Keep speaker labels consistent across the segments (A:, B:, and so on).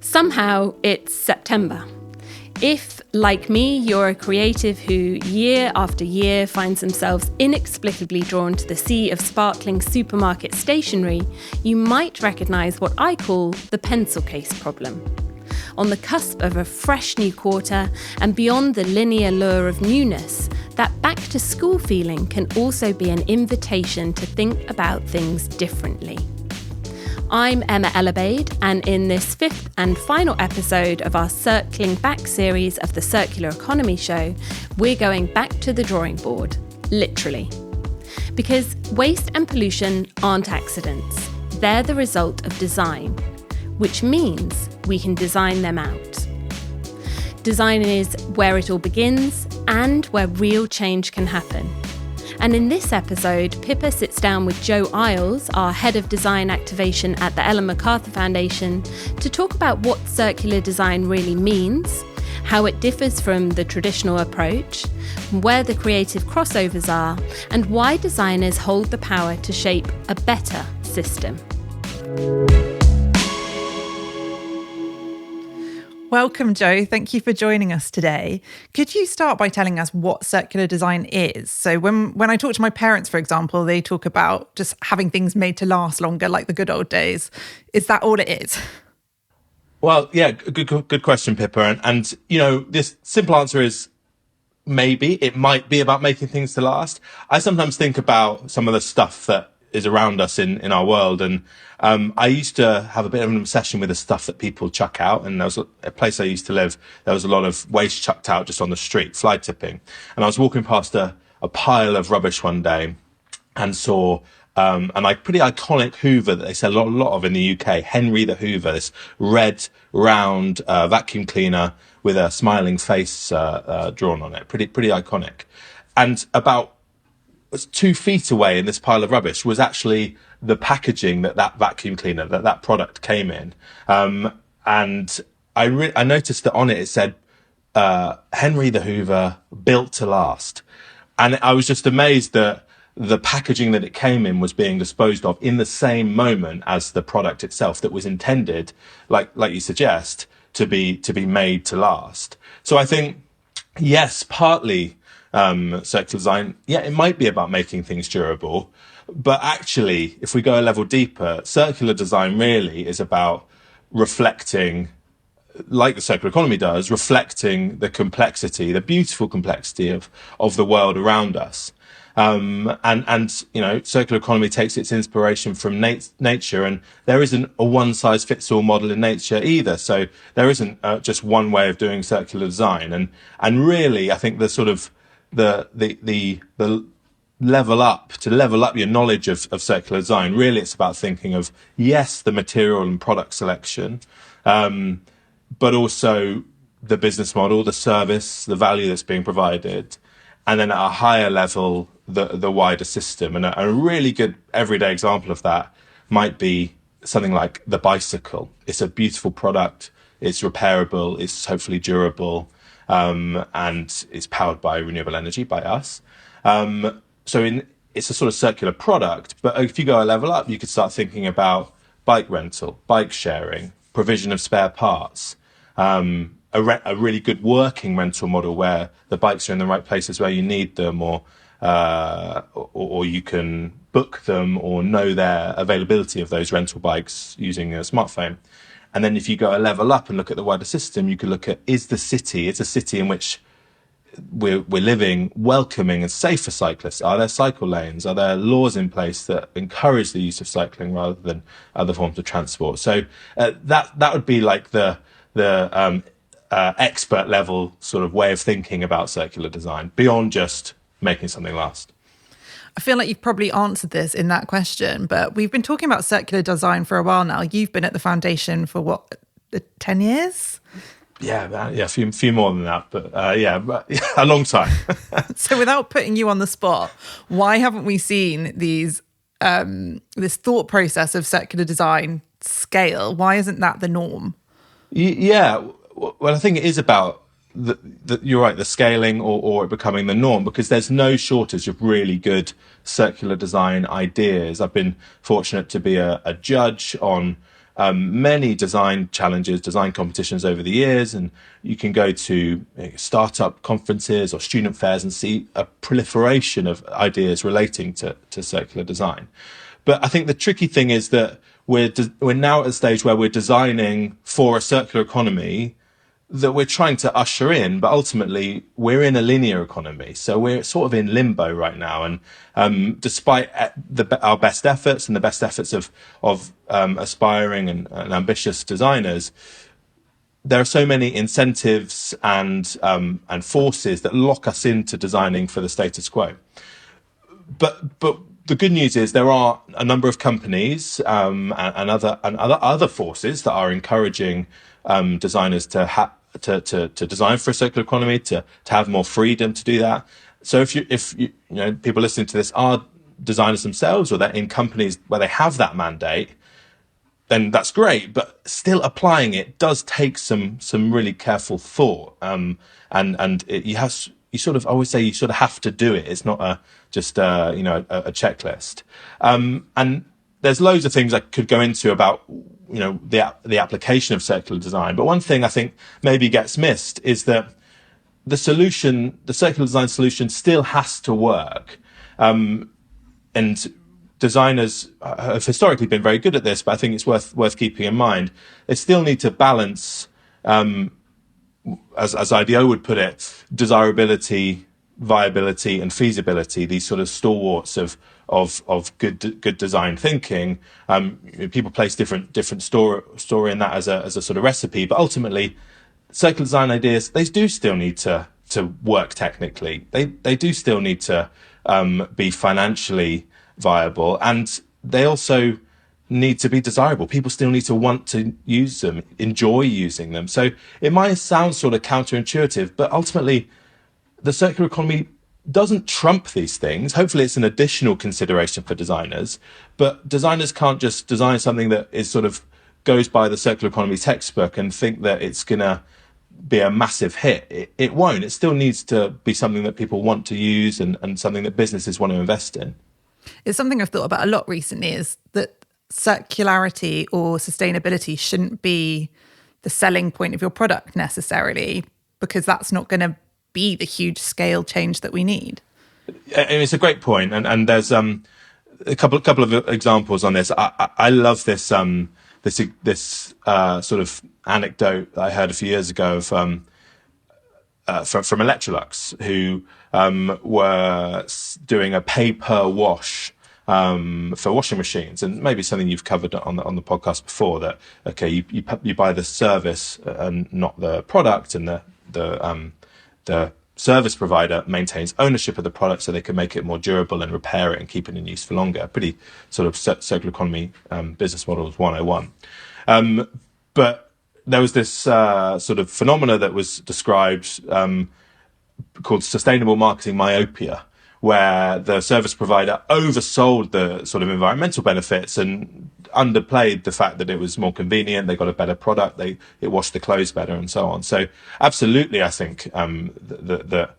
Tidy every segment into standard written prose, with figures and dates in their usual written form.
A: Somehow it's September. If, like me, you're a creative who year after year finds themselves inexplicably drawn to the sea of sparkling supermarket stationery, you might recognise what I call the pencil case problem. On the cusp of a fresh new quarter and beyond the linear lure of newness, that back-to-school feeling can also be an invitation to think about things differently. I'm Emma Ellerbade, and in this fifth and final episode of our Circling Back series of the Circular Economy Show, we're going back to the drawing board, literally. Because waste and pollution aren't accidents, they're the result of design, which means we can design them out. Design is where it all begins and where real change can happen. And in this episode, Pippa sits down with Joe Iles, our Head of Design Activation at the Ellen MacArthur Foundation, to talk about what circular design really means, how it differs from the traditional approach, where the creative crossovers are, and why designers hold the power to shape a better system.
B: Welcome, Joe. Thank you for joining us today. Could you start by telling us what circular design is? So when I talk to my parents, for example, they talk about just having things made to last longer, like the good old days. Is that all it is?
C: Well, yeah, good question, Pippa. And you know, this simple answer is maybe. It might be about making things to last. I sometimes think about some of the stuff that is around us in our world. And I used to have a bit of an obsession with the stuff that people chuck out. And there was a place I used to live, there was a lot of waste chucked out just on the street, fly tipping. And I was walking past a pile of rubbish one day and saw a pretty iconic Hoover that they sell a lot of in the UK, Henry the Hoover, this red, round vacuum cleaner with a smiling face drawn on it. Pretty iconic. And about 2 feet away in this pile of rubbish was actually the packaging that vacuum cleaner, that product came in. And I noticed that on it said, Henry the Hoover, built to last. And I was just amazed that the packaging that it came in was being disposed of in the same moment as the product itself that was intended, like you suggest, to be made to last. So I think, yes, partly, circular design, yeah, it might be about making things durable, but actually, if we go a level deeper, circular design really is about reflecting, like the circular economy does, reflecting the complexity, the beautiful complexity of the world around us. And you know, circular economy takes its inspiration from nature, and there isn't a one-size-fits-all model in nature either. So there isn't just one way of doing circular design. And really, I think the sort of the level up your knowledge of circular design, really it's about thinking of, yes, the material and product selection, but also the business model, the service, the value that's being provided, and then at a higher level, the wider system. And a really good everyday example of that might be something like the bicycle. It's a beautiful product, it's repairable, it's hopefully durable, and it's powered by renewable energy, by us. It's a sort of circular product, but if you go a level up, you could start thinking about bike rental, bike sharing, provision of spare parts, a really good working rental model where the bikes are in the right places where you need them, or you can book them or know their availability of those rental bikes using a smartphone. And then if you go a level up and look at the wider system, you could look at, it's a city in which we're living welcoming and safe for cyclists? Are there cycle lanes? Are there laws in place that encourage the use of cycling rather than other forms of transport? So that would be like the expert level sort of way of thinking about circular design, beyond just making something last.
B: I feel like you've probably answered this in that question, but we've been talking about circular design for a while now. You've been at the foundation for what, 10 years?
C: Yeah, a few more than that, but a long time.
B: So without putting you on the spot, why haven't we seen these this thought process of circular design scale? Why isn't that the norm?
C: Yeah, well, I think it is about you're right, the scaling or it becoming the norm, because there's no shortage of really good circular design ideas. I've been fortunate to be a judge on many design challenges, design competitions over the years, and you can go to startup conferences or student fairs and see a proliferation of ideas relating to circular design. But I think the tricky thing is that we're now at a stage where we're designing for a circular economy that we're trying to usher in, but ultimately we're in a linear economy. So we're sort of in limbo right now. And despite our best efforts and the best efforts of aspiring and ambitious designers, there are so many incentives and forces that lock us into designing for the status quo. But the good news is there are a number of companies and other forces that are encouraging designers to design for a circular economy, to have more freedom to do that. So if you know people listening to this are designers themselves, or they're in companies where they have that mandate, then that's great. But still applying it does take some really careful thought. You sort of always say you sort of have to do it. It's not just a checklist. And there's loads of things I could go into about the application of circular design. But one thing I think maybe gets missed is that the circular design solution still has to work. And designers have historically been very good at this, but I think it's worth keeping in mind. They still need to balance, as IDEO would put it, desirability, viability, and feasibility. These sort of stalwarts of good design thinking. People place different story in that as a sort of recipe, but ultimately, circular design ideas, they do still need to work technically. They do still need to be financially viable, and they also need to be desirable. People still need to want to use them, enjoy using them. So it might sound sort of counterintuitive, but ultimately the circular economy doesn't trump these things. Hopefully it's an additional consideration for designers, but designers can't just design something that is sort of goes by the circular economy textbook and think that it's going to be a massive hit. It won't. It still needs to be something that people want to use and something that businesses want to invest in.
B: It's something I've thought about a lot recently, is that circularity or sustainability shouldn't be the selling point of your product necessarily, because that's not going to be the huge scale change that we need.
C: And it's a great point, and there's a couple of examples on this. I love this this sort of anecdote that I heard a few years ago from Electrolux, who were doing a pay per wash for washing machines, and maybe something you've covered on the podcast before. That you buy the service and not the product, and the service provider maintains ownership of the product so they can make it more durable and repair it and keep it in use for longer. Pretty sort of circular economy business models 101. But there was this sort of phenomena that was described called sustainable marketing myopia, where the service provider oversold the sort of environmental benefits and underplayed the fact that it was more convenient, they got a better product, it washed the clothes better, and so on. So absolutely, I think that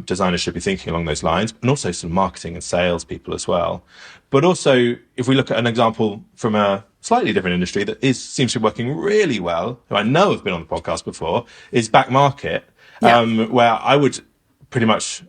C: designers should be thinking along those lines, and also some marketing and sales people as well. But also, if we look at an example from a slightly different industry that seems to be working really well, who I know have been on the podcast before, is back market, where I would pretty much,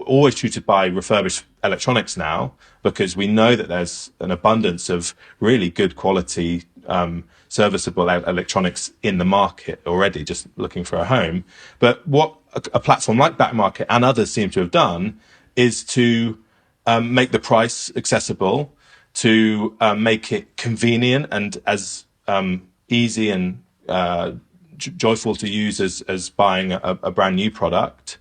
C: always choose to buy refurbished electronics now, because we know that there's an abundance of really good quality, serviceable electronics in the market already, just looking for a home. But what a platform like Back Market and others seem to have done is to make the price accessible, to make it convenient and as easy and joyful to use as buying a brand new product.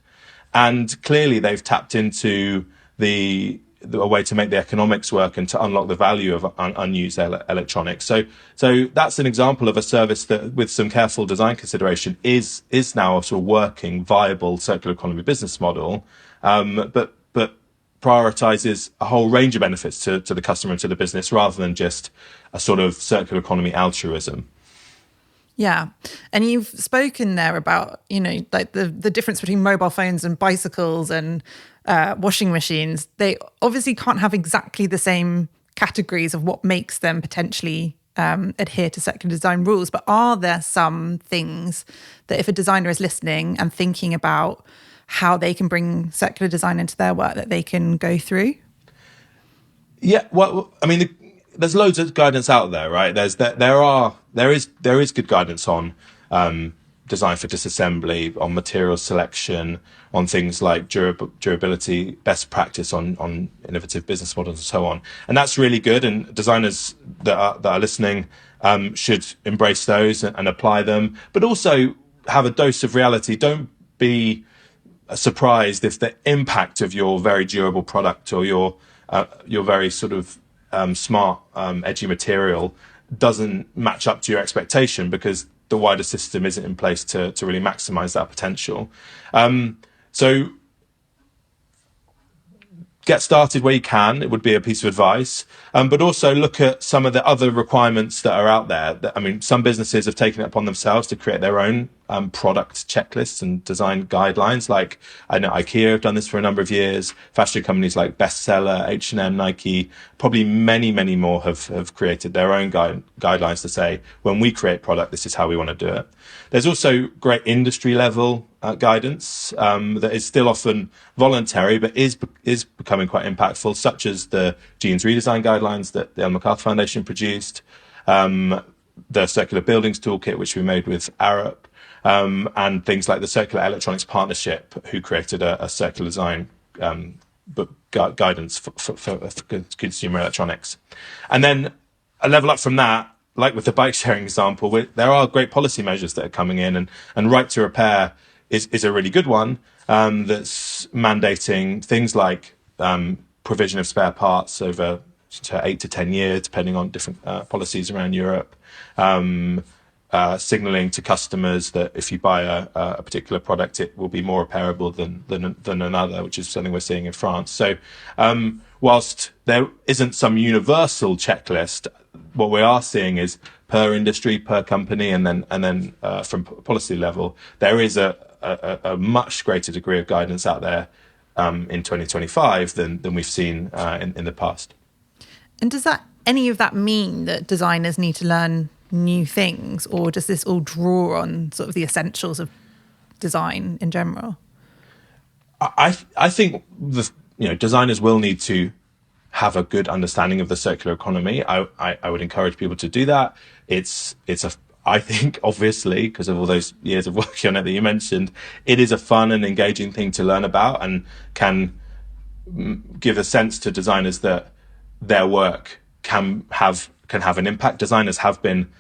C: And clearly they've tapped into a way to make the economics work and to unlock the value of unused electronics. So that's an example of a service that, with some careful design consideration, is now a sort of working, viable circular economy business model, but prioritizes a whole range of benefits to the customer and to the business, rather than just a sort of circular economy altruism.
B: Yeah. And you've spoken there about, like the difference between mobile phones and bicycles and washing machines. They obviously can't have exactly the same categories of what makes them potentially adhere to circular design rules, but are there some things that if a designer is listening and thinking about how they can bring circular design into their work that they can go through?
C: Yeah, well, I mean, there's loads of guidance out there, right? There is good guidance on design for disassembly, on material selection, on things like durability, best practice on innovative business models, and so on. And that's really good. And designers that are listening should embrace those and apply them, but also have a dose of reality. Don't be surprised if the impact of your very durable product or your very sort of smart, edgy material doesn't match up to your expectation, because the wider system isn't in place to really maximize that potential. So get started where you can, it would be a piece of advice. But also look at some of the other requirements that are out there. I mean, some businesses have taken it upon themselves to create their own product checklists and design guidelines. Like, I know IKEA have done this for a number of years. Fashion companies like Bestseller, H&M, Nike, probably many, many more have created their own guidelines to say, when we create product, this is how we want to do it. There's also great industry level guidance that is still often voluntary, but is becoming quite impactful, such as the Jeans redesign guidelines that the Ellen MacArthur Foundation produced, the Circular Buildings Toolkit, which we made with Arup, and things like the Circular Electronics Partnership, who created a circular design book guidance for consumer electronics. And then a level up from that, like with the bike sharing example, there are great policy measures that are coming in, and right to repair is a really good one, that's mandating things like provision of spare parts over 8 to 10 years, depending on different policies around Europe, signaling to customers that if you buy a particular product, it will be more repairable than another, which is something we're seeing in France. So whilst there isn't some universal checklist, what we are seeing is per industry, per company, and then from policy level, there is a much greater degree of guidance out there in 2025 than we've seen in the past.
B: And does any of that mean that designers need to learn new things, or does this all draw on sort of the essentials of design in general?
C: I think designers will need to have a good understanding of the circular economy. I would encourage people to do that. I think, obviously, because of all those years of working on it that you mentioned, it is a fun and engaging thing to learn about, and can give a sense to designers that their work can have an impact. Designers have been,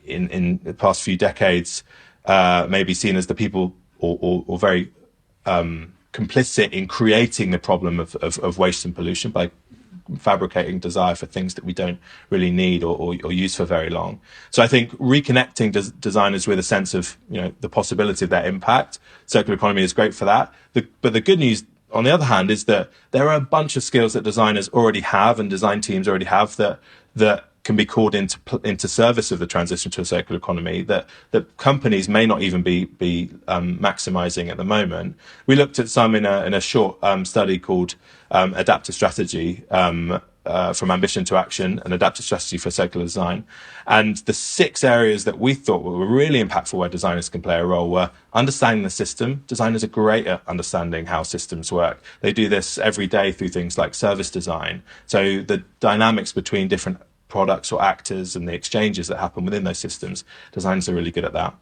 C: in the past few decades, maybe seen as the people or very complicit in creating the problem of waste and pollution by fabricating desire for things that we don't really need or use for very long. So I think reconnecting designers with a sense of the possibility of their impact, circular economy is great for that. But the good news, on the other hand, is that there are a bunch of skills that designers already have and design teams already have that can be called into service of the transition to a circular economy that companies may not even be maximizing at the moment. We looked at some in a short study called Adaptive Strategy, from Ambition to Action, an adaptive strategy for circular design. And the 6 areas that we thought were really impactful where designers can play a role were understanding the system. Designers are great at understanding how systems work. They do this every day through things like service design. So the dynamics between different products or actors and the exchanges that happen within those systems, designers are really good at that.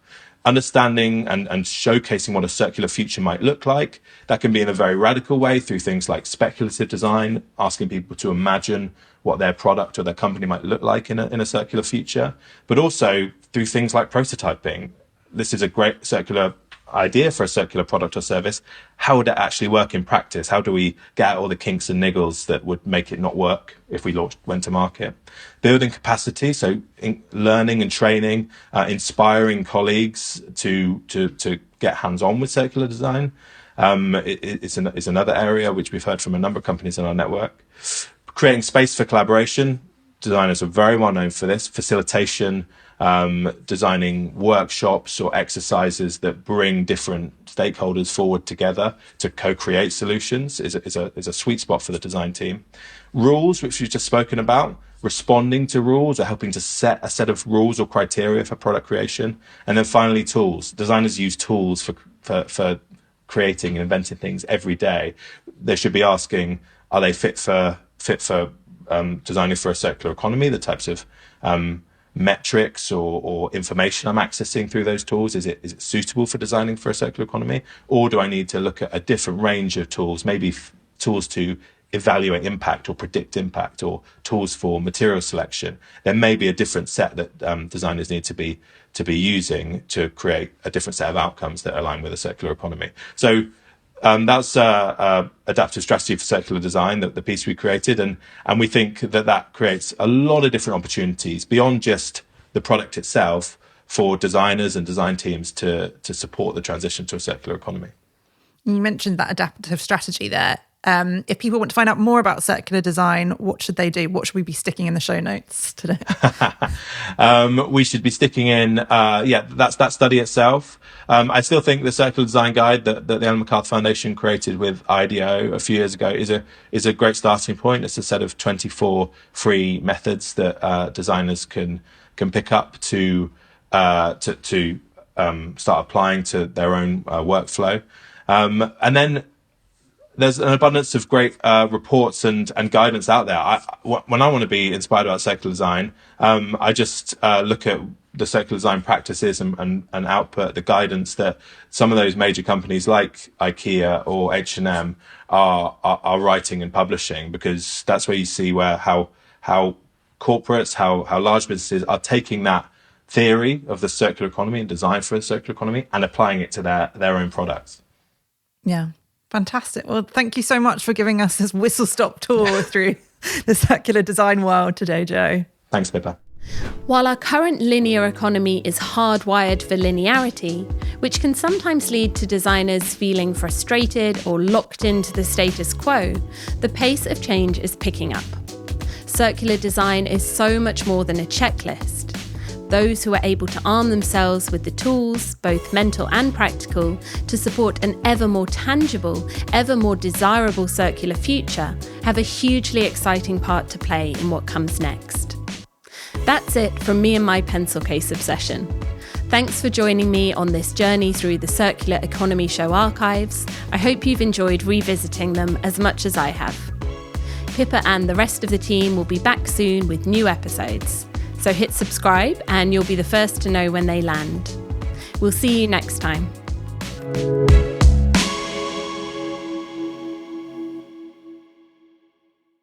C: Understanding and showcasing what a circular future might look like. That can be in a very radical way through things like speculative design, asking people to imagine what their product or their company might look like in a circular future, but also through things like prototyping. This is a great circular idea for a circular product or service. How would it actually work in practice? How do we get out all the kinks and niggles that would make it not work if we went to market? Building capacity, so learning and training, inspiring colleagues to get hands-on with circular design. It's another area which we've heard from a number of companies in our network. Creating space for collaboration. Designers are very well known for this. Facilitation, designing workshops or exercises that bring different stakeholders forward together to co-create solutions is a sweet spot for the design team. Rules, which we've just spoken about. responding to rules or helping to set a set of rules or criteria for product creation. And then finally, tools. Designers use tools for creating and inventing things every day. They should be asking, are they fit for designing for a circular economy? The types of metrics or information I'm accessing through those tools, is it suitable for designing for a circular economy? Or do I need to look at a different range of tools, maybe tools to evaluate impact or predict impact, or tools for material selection? There may be a different set that designers need to be using to create a different set of outcomes that align with a circular economy. So that's adaptive strategy for circular design, the piece we created, and we think that creates a lot of different opportunities beyond just the product itself for designers and design teams to support the transition to a circular economy.
B: You mentioned that adaptive strategy there. If people want to find out more about circular design, what should they do? What should we be sticking in the show notes today?
C: We should be sticking in, that's that study itself. I still think the circular design guide that the Ellen MacArthur Foundation created with IDEO a few years ago is a great starting point. It's a set of 24 free methods that designers can pick up to start applying to their own workflow. And then there's an abundance of great reports and guidance out there. When I want to be inspired about circular design, I just look at the circular design practices and output, the guidance that some of those major companies like IKEA or H&M are writing and publishing, because that's where you see how corporates, how large businesses are taking that theory of the circular economy and design for a circular economy and applying it to their own products.
B: Yeah. Fantastic. Well, thank you so much for giving us this whistle-stop tour through the circular design world today, Joe.
C: Thanks, Pippa.
A: While our current linear economy is hardwired for linearity, which can sometimes lead to designers feeling frustrated or locked into the status quo, the pace of change is picking up. Circular design is so much more than a checklist. Those who are able to arm themselves with the tools, both mental and practical, to support an ever more tangible, ever more desirable circular future, have a hugely exciting part to play in what comes next. That's it from me and my pencil case obsession. Thanks for joining me on this journey through the Circular Economy Show archives. I hope you've enjoyed revisiting them as much as I have. Pippa and the rest of the team will be back soon with new episodes. So hit subscribe and you'll be the first to know when they land. We'll see you next time.